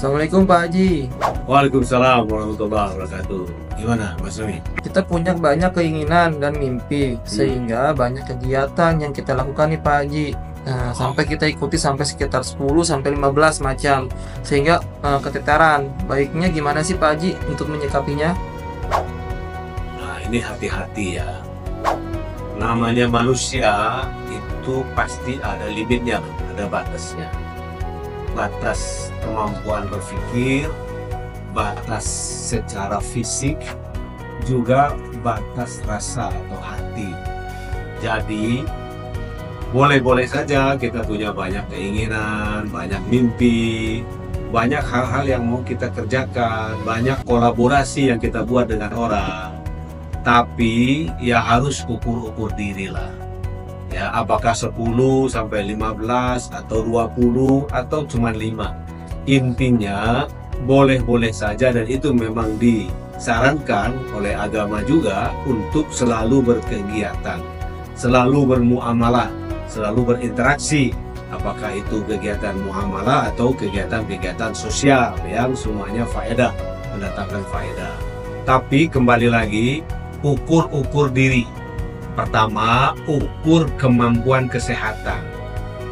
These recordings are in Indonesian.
Assalamualaikum Pak Haji. Waalaikumsalam warahmatullahi wabarakatuh. Gimana Mas Rumi? Kita punya banyak keinginan dan mimpi, sehingga banyak kegiatan yang kita lakukan nih Pak Haji. Nah, sampai kita ikuti sampai sekitar 10 sampai 15 macam, sehingga keteteran. Baiknya gimana sih Pak Haji untuk menyikapinya? Nah, ini hati-hati ya. Namanya manusia itu pasti ada limitnya, ada batasnya. Batas kemampuan berpikir, batas secara fisik, juga batas rasa atau hati. Jadi boleh-boleh saja kita punya banyak keinginan, banyak mimpi, banyak hal-hal yang mau kita kerjakan, banyak kolaborasi yang kita buat dengan orang. Tapi ya harus ukur-ukur diri lah. Ya, apakah 10 sampai 15 atau 20 atau cuma 5. Intinya boleh-boleh saja, dan itu memang disarankan oleh agama juga untuk selalu berkegiatan, selalu bermuamalah, selalu berinteraksi. Apakah itu kegiatan muamalah atau kegiatan-kegiatan sosial yang semuanya faedah, mendatangkan faedah. Tapi kembali lagi, ukur-ukur diri. Pertama, ukur kemampuan kesehatan.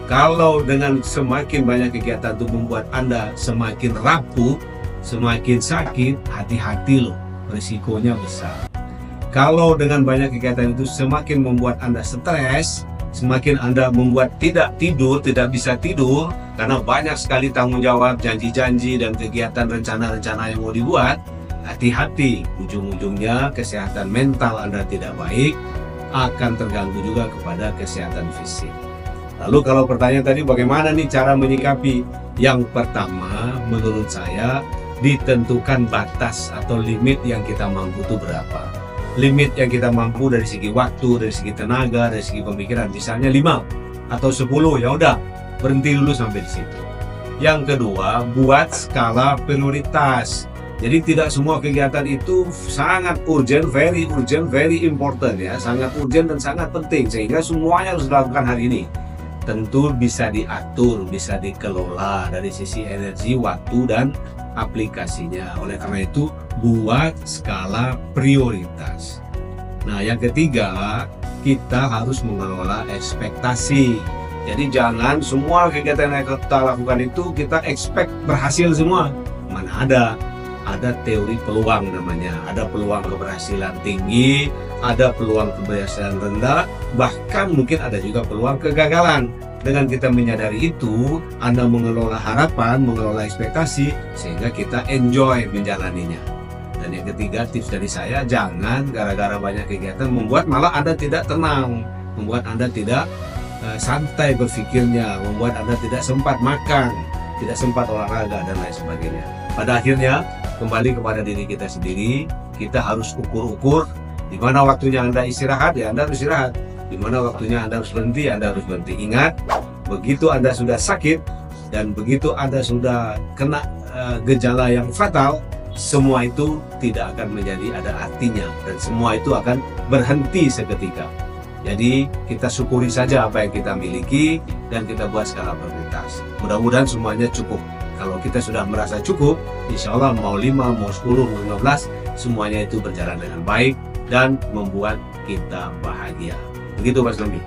Kalau dengan semakin banyak kegiatan itu membuat Anda semakin rapuh, semakin sakit, hati-hati loh, risikonya besar. Kalau dengan banyak kegiatan itu semakin membuat Anda stres, semakin Anda membuat tidak tidur, tidak bisa tidur, karena banyak sekali tanggung jawab, janji-janji, dan kegiatan rencana-rencana yang mau dibuat, hati-hati, ujung-ujungnya kesehatan mental Anda tidak baik, akan terganggu juga kepada kesehatan fisik. Lalu kalau pertanyaan tadi bagaimana nih cara menyikapi? Yang pertama menurut saya ditentukan batas atau limit yang kita mampu itu berapa. Limit yang kita mampu dari segi waktu, dari segi tenaga, dari segi pemikiran, misalnya 5 atau 10, ya udah berhenti dulu sampai di situ. Yang kedua, buat skala prioritas. Jadi tidak semua kegiatan itu sangat urgent, very important ya, sangat urgent dan sangat penting sehingga semuanya harus dilakukan hari ini. Tentu bisa diatur, bisa dikelola dari sisi energi, waktu, dan aplikasinya. Oleh karena itu, buat skala prioritas. Nah, yang ketiga, kita harus mengelola ekspektasi. Jadi jangan semua kegiatan yang kita lakukan itu kita expect berhasil semua. Mana ada teori peluang namanya, ada peluang keberhasilan tinggi, ada peluang keberhasilan rendah, bahkan mungkin ada juga peluang kegagalan. Dengan kita menyadari itu, Anda mengelola harapan, mengelola ekspektasi, sehingga kita enjoy menjalaninya. Dan yang ketiga, tips dari saya, jangan gara-gara banyak kegiatan membuat malah Anda tidak tenang, membuat Anda tidak santai berpikirnya, membuat Anda tidak sempat makan, tidak sempat olahraga, dan lain sebagainya. Pada akhirnya, kembali kepada diri kita sendiri, kita harus ukur-ukur di mana waktunya Anda istirahat, ya Anda harus istirahat. Di mana waktunya Anda harus berhenti, Anda harus berhenti. Ingat, begitu Anda sudah sakit dan begitu Anda sudah kena gejala yang fatal, semua itu tidak akan menjadi ada artinya dan semua itu akan berhenti seketika. Jadi kita syukuri saja apa yang kita miliki dan kita buat skala prioritas. Mudah-mudahan semuanya cukup. Kalau kita sudah merasa cukup, insya Allah mau 5, mau 10, mau 15, semuanya itu berjalan dengan baik dan membuat kita bahagia. Begitu Mas Lembi.